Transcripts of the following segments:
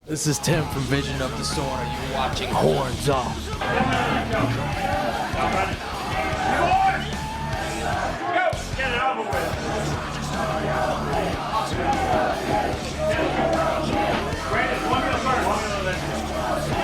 This is Tim from Vision of the Sword. You're watching Horns Off. Get it over with. Brandon, one minute first. 1 minute left.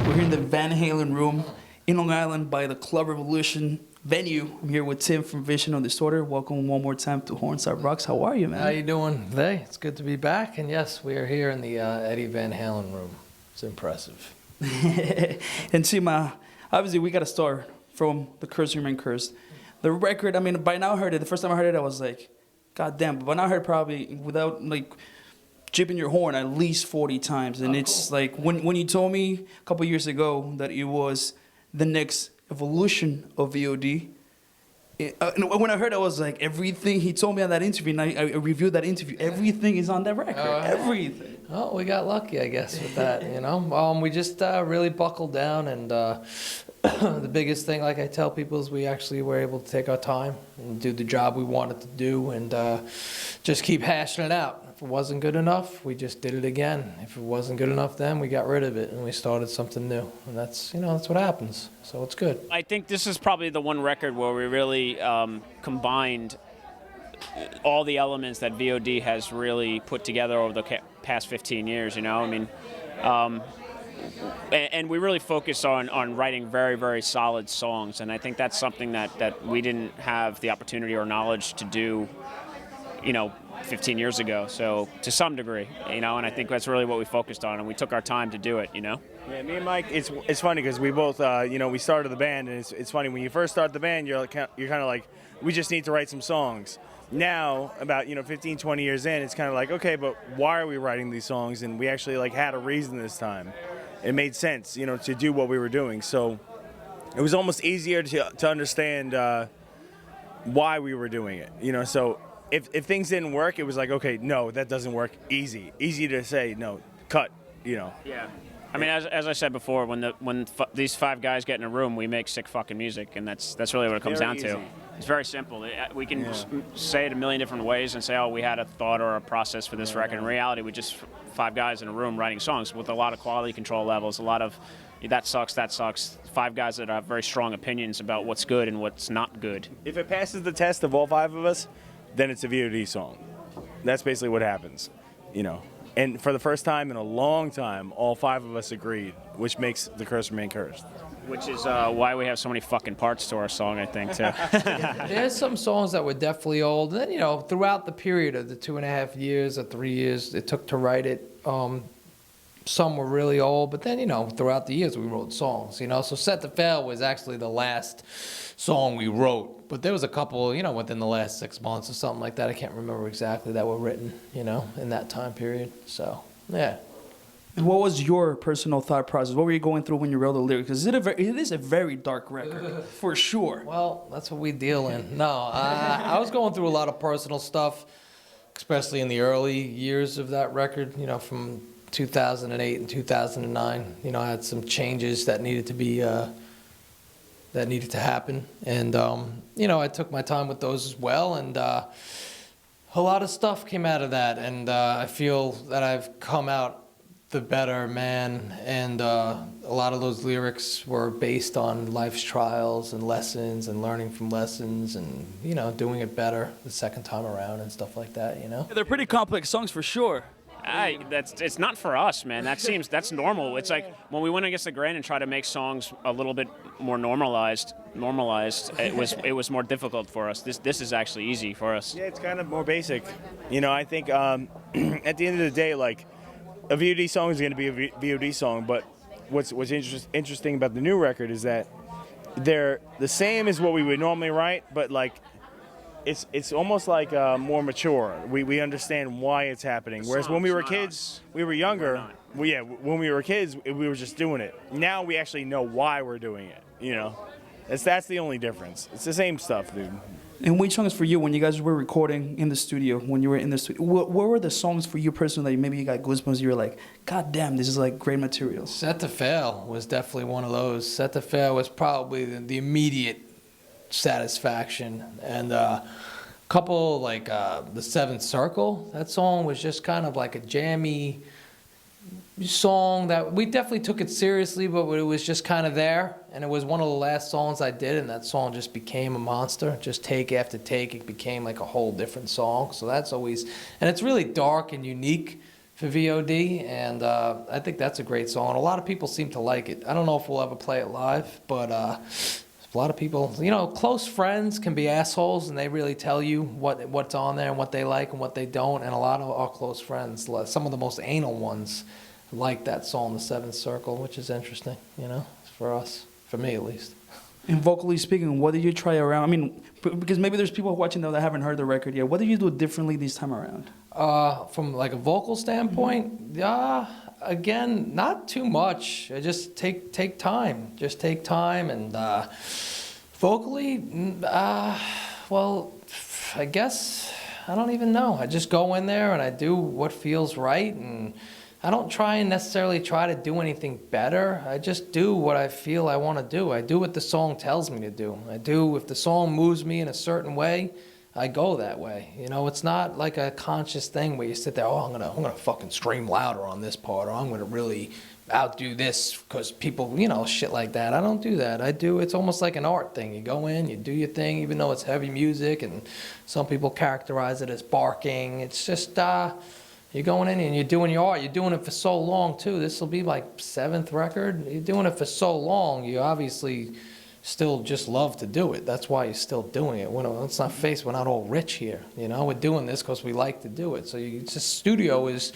We're here in the Van Halen room in Long Island by the Club Revolution venue. I'm here with Tim from Vision of Disorder. Welcome one more time to Horns Up Rocks. How are you, man? How you doing today? It's good to be back. And yes, we are here in the Eddie Van Halen room. It's impressive. And Tim, obviously we got to start from The Curse Remain Cursed. The record, I mean, by now I heard it. The first time I heard it, I was like, God damn. But by now I heard probably without like jipping your horn at least 40 times. And it's like when you told me a couple years ago that it was the next evolution of VOD, when I heard it, I was like, everything he told me on that interview, and I reviewed that interview, everything is on that record. Everything. Oh, we got lucky, I guess, with that, you know. We just really buckled down, and the biggest thing, like I tell people, is we actually were able to take our time and do the job we wanted to do, and just keep hashing it out. If it wasn't good enough, we just did it again. If it wasn't good enough then, we got rid of it, and we started something new. And that's, you know, that's what happens. So it's good. I think this is probably the one record where we really combined all the elements that VOD has really put together over the past 15 years, you know? I mean, and we really focused on writing very, very solid songs, and I think that's something that we didn't have the opportunity or knowledge to do, you know, 15 years ago, so to some degree, you know, and I think that's really what we focused on, and we took our time to do it, you know? Yeah, me and Mike, it's funny because we both, you know, we started the band, and it's funny, when you first start the band, you're kind of like, we just need to write some songs. Now, about, you know, 15, 20 years in, it's kind of like, okay, but why are we writing these songs? And we actually, like, had a reason this time. It made sense, you know, to do what we were doing, so it was almost easier to understand why we were doing it, you know, so if things didn't work, it was like, okay, no, that doesn't work. Easy to say, no, cut, you know. Yeah. I mean, as I said before, when these five guys get in a room, we make sick fucking music, and that's really what it comes down to. It's very simple. We can say it a million different ways and say, oh, we had a thought or a process for this record. In reality, we're just five guys in a room writing songs with a lot of quality control levels, a lot of that sucks. Five guys that have very strong opinions about what's good and what's not good. If it passes the test of all five of us, then it's a VOD song. That's basically what happens, you know. And for the first time in a long time, all five of us agreed, which makes The Curse Remain Cursed. Which is why we have so many fucking parts to our song, I think, too. There's some songs that were definitely old. And then, you know, throughout the period of the 2.5 years or 3 years it took to write it, some were really old. But then, you know, throughout the years we wrote songs, you know. So Set to Fail was actually the last song we wrote. But there was a couple, you know, within the last 6 months or something like that. I can't remember exactly that were written, you know, in that time period. So, yeah. And what was your personal thought process? What were you going through when you wrote the lyrics? Because it is a very dark record, for sure. Well, that's what we deal in. No, I was going through a lot of personal stuff, especially in the early years of that record, you know, from 2008 and 2009. You know, I had some changes that needed to be, that needed to happen. And, you know, I took my time with those as well. And a lot of stuff came out of that. And I feel that I've come out the better man, and a lot of those lyrics were based on life's trials and lessons and learning from lessons and, you know, doing it better the second time around and stuff like that, you know? They're pretty complex songs for sure. It's not for us, man. That's normal. It's like when we went against the grain and tried to make songs a little bit more normalized. It was more difficult for us. This is actually easy for us. Yeah, it's kind of more basic. You know, I think at the end of the day, like, a VOD song is going to be a VOD song, but what's interesting about the new record is that they're the same as what we would normally write, but like it's almost like more mature. We understand why it's happening. Whereas when we were kids, we were younger. Well, yeah, when we were kids, we were just doing it. Now we actually know why we're doing it. You know, that's the only difference. It's the same stuff, dude. And which songs for you when you guys were recording in the studio, when you were in the studio? What were the songs for you personally that maybe you got goosebumps? You were like, God damn, this is like great material. Set to Fail was definitely one of those. Set to Fail was probably the immediate satisfaction. And a couple like The Seventh Circle, that song was just kind of like a jammy song that we definitely took it seriously, but it was just kind of there. And it was one of the last songs I did, and that song just became a monster. Just take after take, it became like a whole different song. So that's always, and it's really dark and unique for VOD, and I think that's a great song. And a lot of people seem to like it. I don't know if we'll ever play it live, but a lot of people, you know, close friends can be assholes, and they really tell you what's on there and what they like and what they don't. And a lot of our close friends, some of the most anal ones, like that song, The Seventh Circle, which is interesting, you know, for us, for me at least. And vocally speaking, what did you try around? I mean, because maybe there's people watching though that haven't heard the record yet. What did you do differently this time around? From like a vocal standpoint, again, not too much. I just take time. Just take time, and vocally, well, I guess I don't even know. I just go in there and I do what feels right, and I don't try and necessarily try to do anything better. I just do what I feel I want to do. I do what the song tells me to do. I do, if the song moves me in a certain way, I go that way. You know, it's not like a conscious thing where you sit there, oh, I'm gonna fucking scream louder on this part, or I'm gonna really outdo this because people, you know, shit like that. I don't do that. It's almost like an art thing. You go in, you do your thing, even though it's heavy music, and some people characterize it as barking. It's just, you're going in and you're doing your art. You're doing it for so long, too. This will be like 7th record. You're doing it for so long, you obviously still just love to do it. That's why you're still doing it. Let's not face, we're not all rich here. You know, we're doing this because we like to do it. So studio is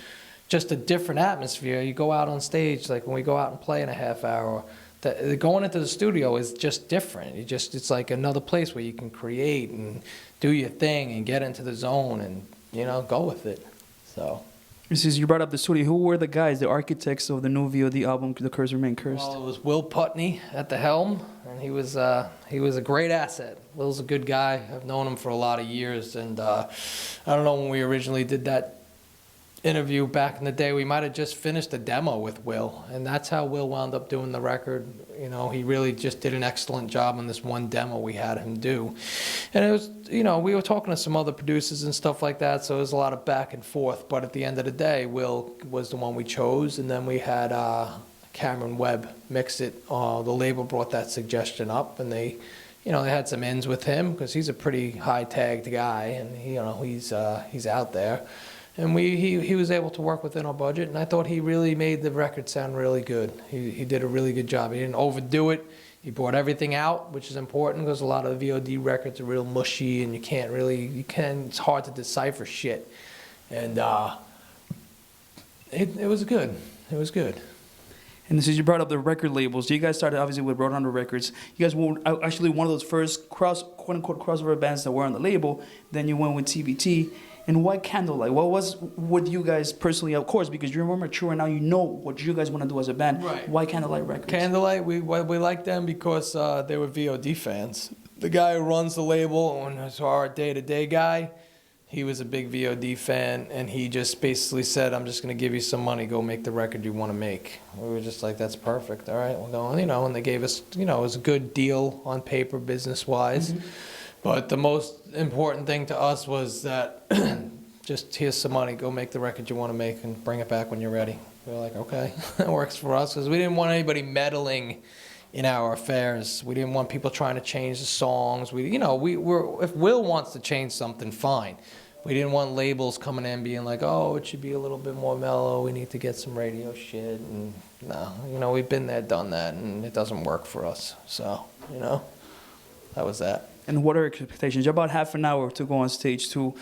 just a different atmosphere. You go out on stage, like when we go out and play in a half hour, going into the studio is just different. It's like another place where you can create and do your thing and get into the zone and, you know, go with it. So. Since you brought up the studio, who were the guys, the architects of the new VOD album, The Curse Remain Cursed? Well, it was Will Putney at the helm, and he was a great asset. Will's a good guy. I've known him for a lot of years, and I don't know, when we originally did that interview back in the day, we might have just finished a demo with Will, and that's how Will wound up doing the record. You know, he really just did an excellent job on this one demo we had him do. And it was, you know, we were talking to some other producers and stuff like that, so it was a lot of back and forth, but at the end of the day, Will was the one we chose, and then we had Cameron Webb mix it. The label brought that suggestion up, and they had some ins with him, because he's a pretty high-tagged guy, and he's out there. And he was able to work within our budget, and I thought he really made the record sound really good. He did a really good job. He didn't overdo it. He brought everything out, which is important, because a lot of the VOD records are real mushy, and it's hard to decipher shit. And it was good. It was good. And since you brought up the record labels, you guys started obviously with Roadrunner Records. You guys were actually one of those first quote-unquote crossover bands that were on the label. Then you went with TBT. And why Candlelight? What was with you guys personally, of course, because you're more mature and now you know what you guys want to do as a band. Right. Why Candlelight Records? Candlelight, we liked them because they were VOD fans. The guy who runs the label and is our day-to-day guy, he was a big VOD fan, and he just basically said, I'm just going to give you some money, go make the record you want to make. We were just like, that's perfect, all right, we're going, and they gave us, it was a good deal on paper, business-wise. Mm-hmm. But the most important thing to us was that just here's some money, go make the record you want to make and bring it back when you're ready. We were like, okay, that works for us, because we didn't want anybody meddling in our affairs. We didn't want people trying to change the songs. If Will wants to change something, fine. We didn't want labels coming in being like, oh, it should be a little bit more mellow, we need to get some radio shit. And no, we've been there, done that, and it doesn't work for us. So, that was that. And what are your expectations? You're about half an hour to go on stage to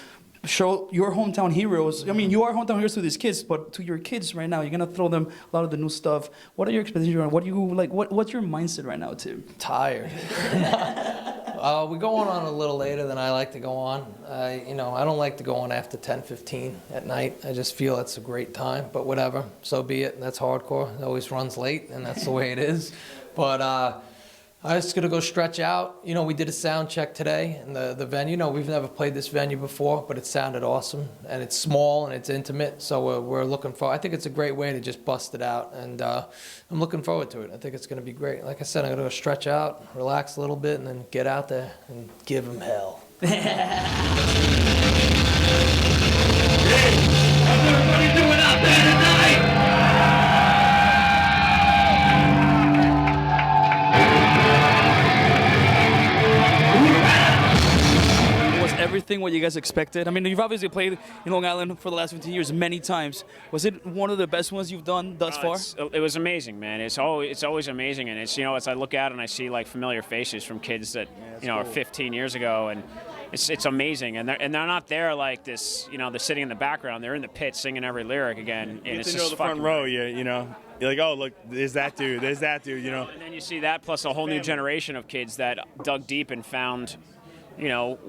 show your hometown heroes. I mean, you are hometown heroes to these kids, but to your kids right now, you're gonna throw them a lot of the new stuff. What are your expectations? What do you like? What's your mindset right now, Tim? Tired. We go on a little later than I like to go on. I don't like to go on after 10:15 at night. I just feel it's a great time, but whatever. So be it. That's hardcore. It always runs late, and that's the way it is. But I'm just gonna go stretch out. You know, we did a sound check today in the venue. You know, we've never played this venue before, but it sounded awesome, and it's small and it's intimate. So we're looking for. I think it's a great way to just bust it out, and I'm looking forward to it. I think it's gonna be great. Like I said, I'm gonna go stretch out, relax a little bit, and then get out there and give them hell. How's everybody doing out there tonight? Was everything what you guys expected? I mean, you've obviously played in Long Island for the last 15 years many times. Was it one of the best ones you've done thus far? It was amazing, man. It's always amazing, and it's, you know, as I look out and I see like familiar faces from kids that you know are 15 years ago, and it's amazing, and they're not there like this, you know, they're sitting in the background. They're in the pit singing every lyric again, and it's just the front row. You know, you're like, oh look, there's that dude, you know. And then you see that plus a whole new generation of kids that dug deep and found, you know,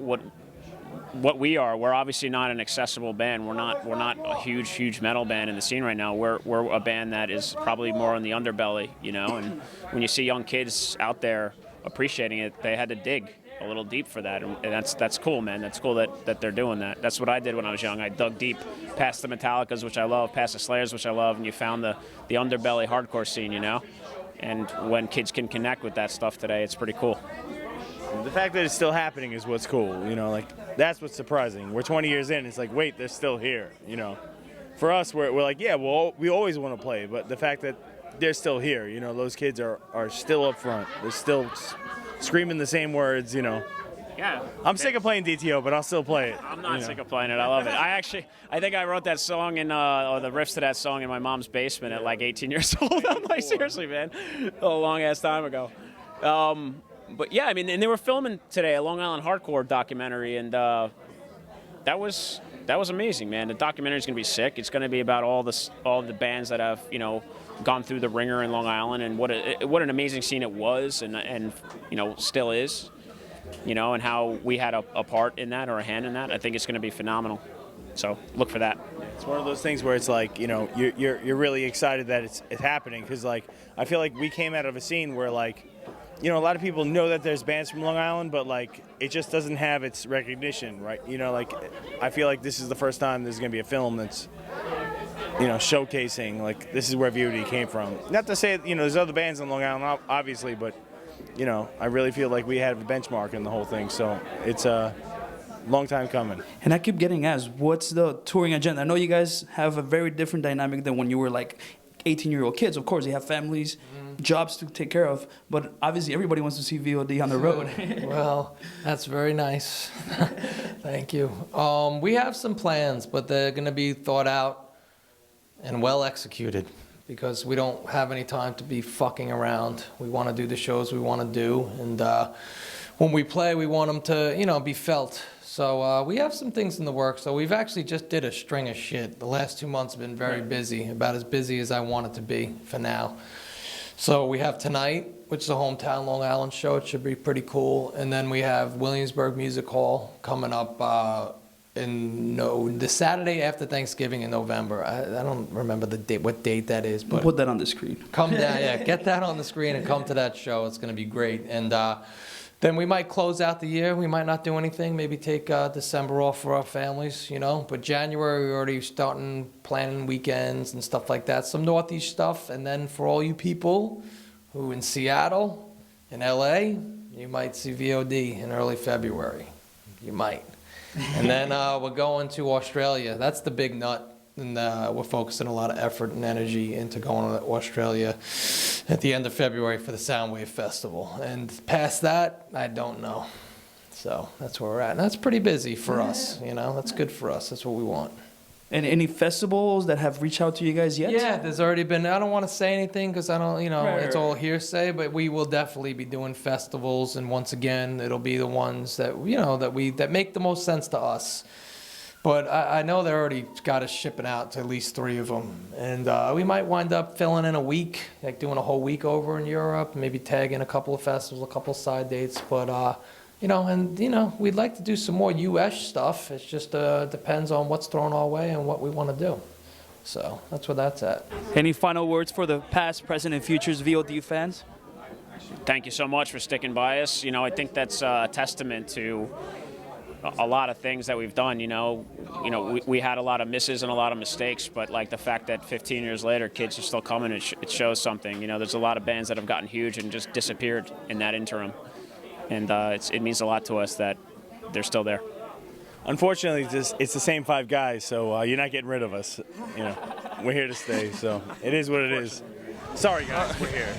what we are. We're obviously not an accessible band. We're not a huge metal band in the scene right now. We're a band that is probably more on the underbelly, you know. And when you see young kids out there appreciating it, they had to dig a little deep for that, and that's cool, man. That's cool that they're doing that. That's what I did when I was young. I dug deep past the Metallicas, which I love, past the Slayers, which I love, and you found the underbelly hardcore scene, you know. And when kids can connect with that stuff today, it's pretty cool. The fact that it's still happening is what's cool, you know, like that's what's surprising. We're 20 years in, it's like, wait, they're still here, you know. For us, we're like, yeah, well, we always want to play, but the fact that they're still here, you know, those kids are still up front. They're still screaming the same words, you know. Yeah. I'm sick of playing DTO, but I'll still play it. I'm not sick of playing it. I love it. I think I wrote that song or the riffs to that song in my mom's basement at like 18 years old. I'm like, seriously, man, a long ass time ago. But yeah, I mean, and they were filming today a Long Island hardcore documentary, and that was amazing, man. The documentary is gonna be sick. It's gonna be about all the bands that have, you know, gone through the ringer in Long Island, and what an amazing scene it was, and you know, still is, you know, and how we had a part in that or a hand in that. I think it's gonna be phenomenal. So look for that. It's one of those things where it's like, you know, you're really excited that it's happening, because like I feel like we came out of a scene where like, you know, a lot of people know that there's bands from Long Island, but like it just doesn't have its recognition, right? You know, like I feel like this is the first time there's going to be a film that's, you know, showcasing like this is where VOD came from. Not to say, you know, there's other bands in Long Island, obviously, but you know, I really feel like we had a benchmark in the whole thing. So it's a long time coming. And I keep getting asked, what's the touring agenda? I know you guys have a very different dynamic than when you were like 18-year-old kids. Of course, you have families, jobs to take care of, but obviously everybody wants to see VOD on the road. Well, that's very nice. Thank you. We have some plans, but they're going to be thought out and well executed, because we don't have any time to be fucking around. We want to do the shows we want to do, and when we play, we want them to, you know, be felt. So we have some things in the works. So we've actually just did a string of shit. The last 2 months have been very busy, about as busy as I want it to be for now. So we have tonight, which is a hometown Long Island show. It should be pretty cool. And then we have Williamsburg Music Hall coming up the Saturday after Thanksgiving in November. I don't remember the date, what date that is. But put that on the screen. Come down, yeah, get that on the screen and come to that show. It's going to be great. And then we might close out the year. We might not do anything. Maybe take December off for our families, you know. But January, we're already starting planning weekends and stuff like that. Some Northeast stuff. And then for all you people who in Seattle, in LA, you might see VOD in early February. You might. And then we're going to Australia. That's the big nut. And we're focusing a lot of effort and energy into going to Australia at the end of February for the Soundwave Festival. And past that, I don't know. So that's where we're at. And that's pretty busy for us, you know. That's good for us. That's what we want. And any festivals that have reached out to you guys yet? Yeah, there's already been. I don't want to say anything because I don't, you know, Right. it's all hearsay. But we will definitely be doing festivals, and once again, it'll be the ones that, you know, that make the most sense to us. But I know they already got us shipping out to at least 3 of them. And we might wind up filling in a week, like doing a whole week over in Europe, maybe tag in a couple of festivals, a couple of side dates. But, you know, we'd like to do some more US stuff. It just depends on what's thrown our way and what we want to do. So that's where that's at. Any final words for the past, present, and futures VOD fans? Thank you so much for sticking by us. You know, I think that's a testament to a lot of things that we've done. We had a lot of misses and a lot of mistakes, but like the fact that 15 years later, kids are still coming, it shows something. You know, there's a lot of bands that have gotten huge and just disappeared in that interim, and it means a lot to us that they're still there. Unfortunately, it's the same 5 guys, so you're not getting rid of us. We're here to stay, so it is what it is. Sorry, guys, we're here.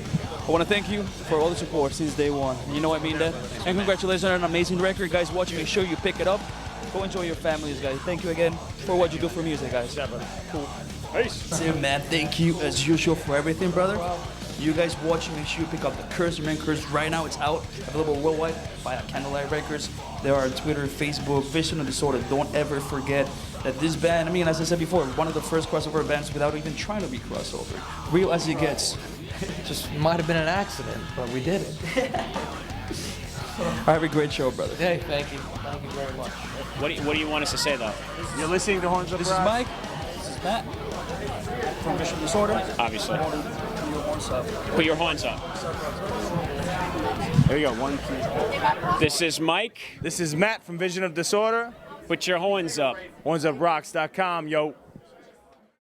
I want to thank you for all the support since day one. You know I mean that. And congratulations on an amazing record, guys. Watching, make sure you pick it up. Go enjoy your families, guys. Thank you again for what you do for music, guys. Cool. Peace. See, man, thank you as usual for everything, brother. You guys watching, make sure you pick up the Curse Remain Curse right now. It's out, available worldwide via Candlelight Records. There are Twitter, Facebook, Vision of Disorder. Don't ever forget that this band, I mean, as I said before, one of the first crossover bands without even trying to be crossover. Real as it gets. Just might have been an accident, but we did it. Have a great show, brother. Hey, thank you. Thank you very much. What do you want us to say, though? You're listening to Horns Up This is Rock? Mike. This is Matt. From Vision of Disorder. Obviously. Put your horns up. There you go. 1, 2. This is Mike. This is Matt from Vision of Disorder. Put your horns up. HornsUpRocks.com, yo.